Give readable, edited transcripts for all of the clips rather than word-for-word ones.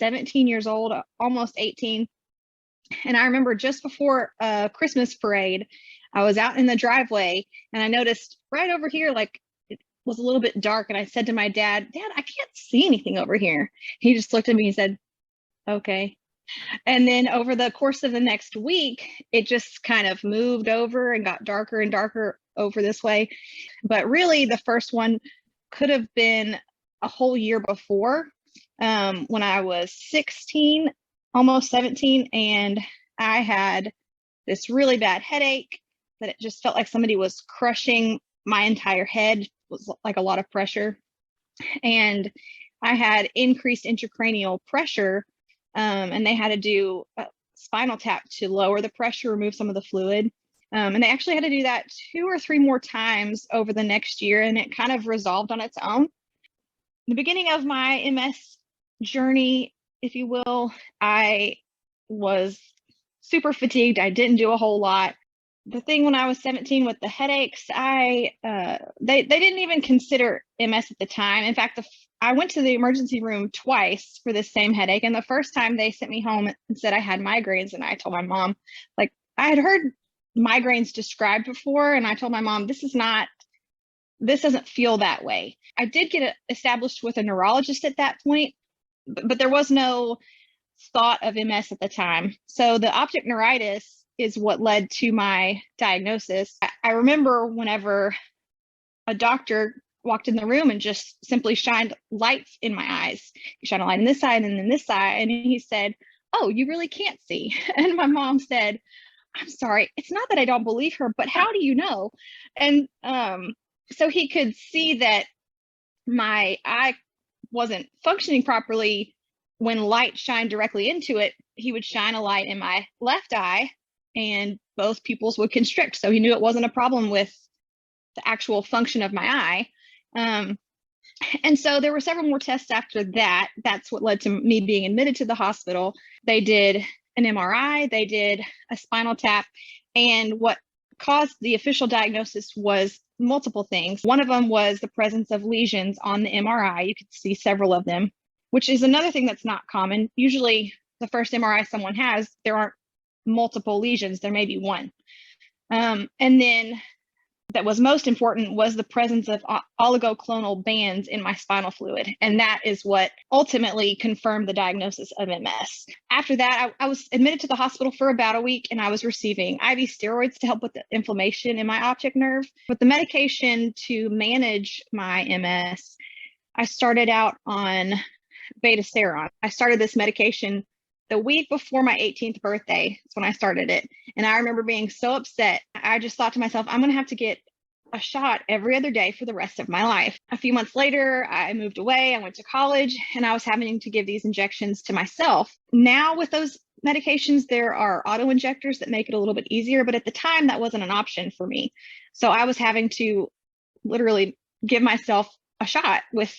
17 years old, almost 18. And I remember just before a Christmas parade, I was out in the driveway and I noticed right over here, like it was a little bit dark. And I said to my dad, Dad, I can't see anything over here. He just looked at me and said, okay. And then over the course of the next week, it just kind of moved over and got darker and darker over this way. But really, the first one could have been a whole year before, when I was 16, almost 17, and I had this really bad headache that it just felt like somebody was crushing my entire head. It was like a lot of pressure. And I had increased intracranial pressure, and they had to do a spinal tap to lower the pressure, remove some of the fluid. And they actually had to do that 2 or 3 more times over the next year, and it kind of resolved on its own. The beginning of my MS journey, if you will, I was super fatigued. I didn't do a whole lot. The thing when I was 17 with the headaches, they didn't even consider MS at the time. In fact, I went to the emergency room twice for this same headache. And the first time they sent me home and said I had migraines. And I told my mom, like, I had heard migraines described before. And I told my mom, this doesn't feel that way. I did get established with a neurologist at that point, but there was no thought of MS at the time. So the optic neuritis is what led to my diagnosis. I remember whenever a doctor walked in the room and just simply shined lights in my eyes. He shined a light in this side and then this side. And he said, "Oh, you really can't see." And my mom said, "I'm sorry, it's not that I don't believe her, but how do you know?" And so he could see that my eye wasn't functioning properly. When light shined directly into it, he would shine a light in my left eye and both pupils would constrict. So he knew it wasn't a problem with the actual function of my eye. And so there were several more tests after that. That's what led to me being admitted to the hospital. They did an MRI, they did a spinal tap, and what caused the official diagnosis was multiple things. One of them was the presence of lesions on the MRI. You could see several of them, which is another thing that's not common. Usually the first MRI someone has, there aren't multiple lesions, there may be one. And then that was most important was the presence of oligoclonal bands in my spinal fluid. And that is what ultimately confirmed the diagnosis of MS. After that, I was admitted to the hospital for about a week, and I was receiving IV steroids to help with the inflammation in my optic nerve. But the medication to manage my MS, I started out on beta-seron. I started this medication the week before my 18th birthday. That's when I started it. And I remember being so upset. I just thought to myself, I'm going to have to get a shot every other day for the rest of my life. A few months later, I moved away. I went to college and I was having to give these injections to myself. Now with those medications, there are auto injectors that make it a little bit easier. But at the time, that wasn't an option for me. So I was having to literally give myself a shot with,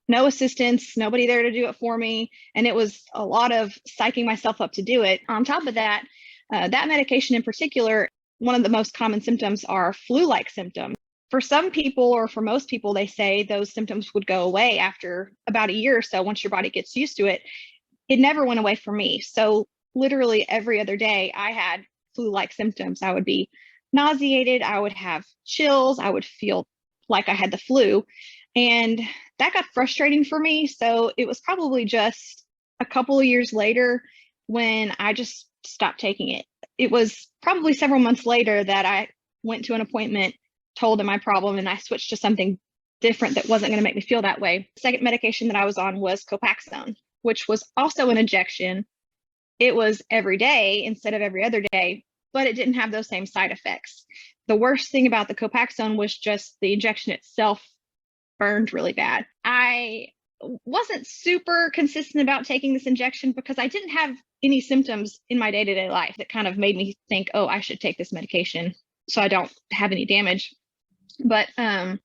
no assistance, nobody there to do it for me. And it was a lot of psyching myself up to do it. On top of that, that medication in particular, one of the most common symptoms are flu-like symptoms. For some people, or for most people, they say those symptoms would go away after about a year or so once your body gets used to it. It never went away for me. So literally every other day I had flu-like symptoms. I would be nauseated, I would have chills, I would feel like I had the flu. And that got frustrating for me. So it was probably just a couple of years later when I just stopped taking it. It was probably several months later that I went to an appointment, told them my problem, and I switched to something different that wasn't going to make me feel that way. The second medication that I was on was Copaxone, which was also an injection. It was every day instead of every other day, but it didn't have those same side effects. The worst thing about the Copaxone was just the injection itself burned really bad. I wasn't super consistent about taking this injection because I didn't have any symptoms in my day-to-day life that kind of made me think, oh, I should take this medication so I don't have any damage. But I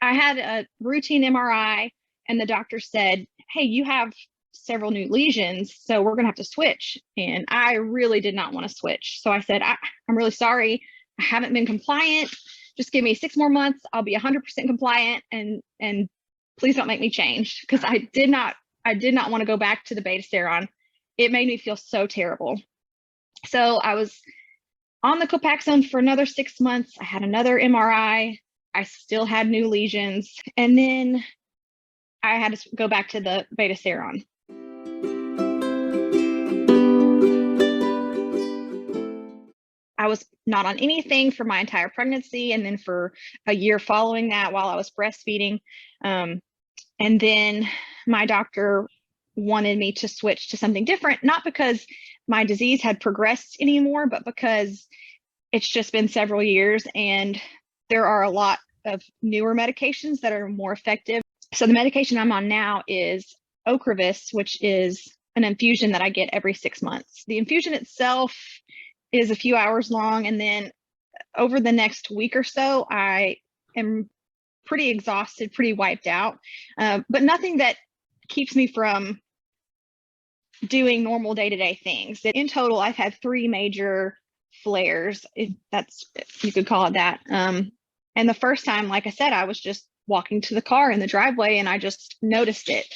had a routine MRI and the doctor said, hey, you have several new lesions, so we're going to have to switch. And I really did not want to switch. So I said, I'm really sorry. I haven't been compliant. Just give me 6 more months. I'll be 100% compliant and please don't make me change, because I did not I did not want to go back to the beta-seron. It made me feel so terrible. So I was on the Copaxone for another 6 months. I had another MRI. I still had new lesions. And then I had to go back to the beta-seron. I was not on anything for my entire pregnancy, and then for a year following that while I was breastfeeding. And then my doctor wanted me to switch to something different, not because my disease had progressed anymore, but because it's just been several years and there are a lot of newer medications that are more effective. So the medication I'm on now is Ocrevus, which is an infusion that I get every 6 months. The infusion itself is a few hours long, and then over the next week or so, I am pretty exhausted, pretty wiped out, but nothing that keeps me from doing normal day-to-day things. In total, I've had 3 major flares, if you could call it that. And the first time, like I said, I was just walking to the car in the driveway and I just noticed it.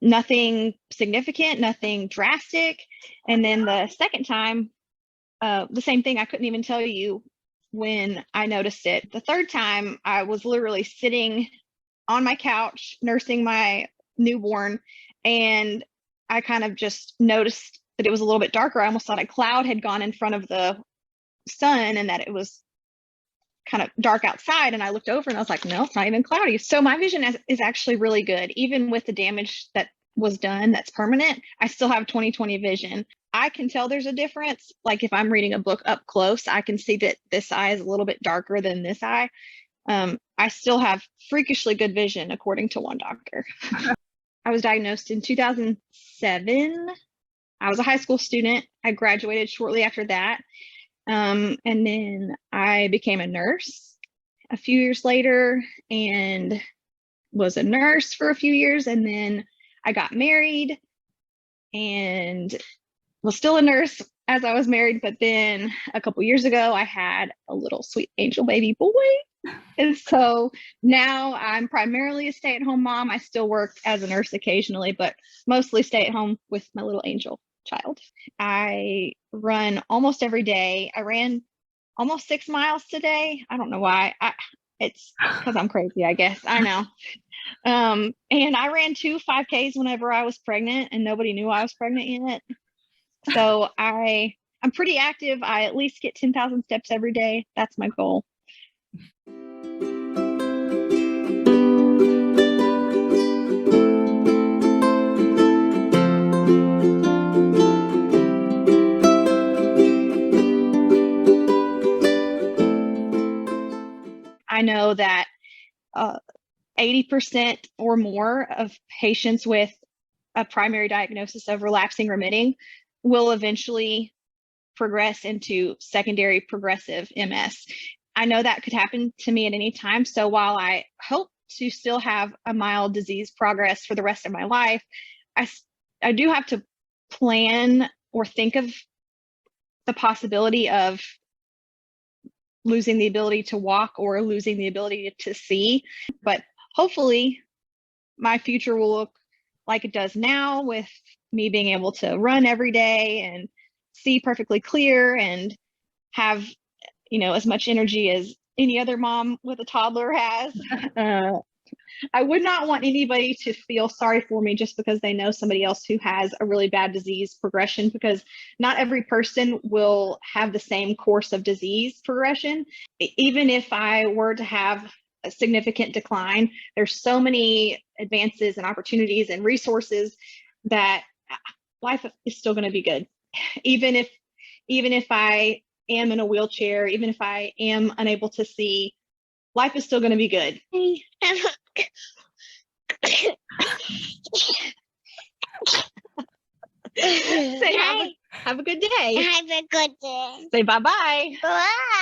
Nothing significant, nothing drastic. And then the second time, the same thing. I couldn't even tell you when I noticed it. The third time, I was literally sitting on my couch nursing my newborn, and I kind of just noticed that it was a little bit darker. I almost thought a cloud had gone in front of the sun and that it was kind of dark outside. And I looked over and I was like, no, it's not even cloudy. So my vision is actually really good. Even with the damage that was done that's permanent, I still have 20/20 vision. I can tell there's a difference. Like if I'm reading a book up close, I can see that this eye is a little bit darker than this eye. I still have freakishly good vision, according to one doctor. I was diagnosed in 2007. I was a high school student. I graduated shortly after that. And then I became a nurse a few years later and was a nurse for a few years. And then I got married and was still a nurse as I was married. But then a couple years ago, I had a little sweet angel baby boy. And so now I'm primarily a stay-at-home mom. I still work as a nurse occasionally, but mostly stay at home with my little angel child. I run almost every day. I ran almost 6 miles today. I don't know why. It's because I'm crazy, I guess. I know. And I ran 2 5Ks whenever I was pregnant, and nobody knew I was pregnant yet. So I'm pretty active. I at least get 10,000 steps every day. That's my goal. I know that 80% or more of patients with a primary diagnosis of relapsing remitting will eventually progress into secondary progressive MS. I know that could happen to me at any time. So while I hope to still have a mild disease progress for the rest of my life, I do have to plan or think of the possibility of losing the ability to walk or losing the ability to see. But hopefully my future will look like it does now, with me being able to run every day and see perfectly clear and have, as much energy as any other mom with a toddler has. I would not want anybody to feel sorry for me just because they know somebody else who has a really bad disease progression, because not every person will have the same course of disease progression. Even if I were to have a significant decline, there's so many advances and opportunities and resources that life is still going to be good. Even if I am in a wheelchair, even if I am unable to see, life is still going to be good. Say have a good day. Have a good day. Say bye-bye. Bye.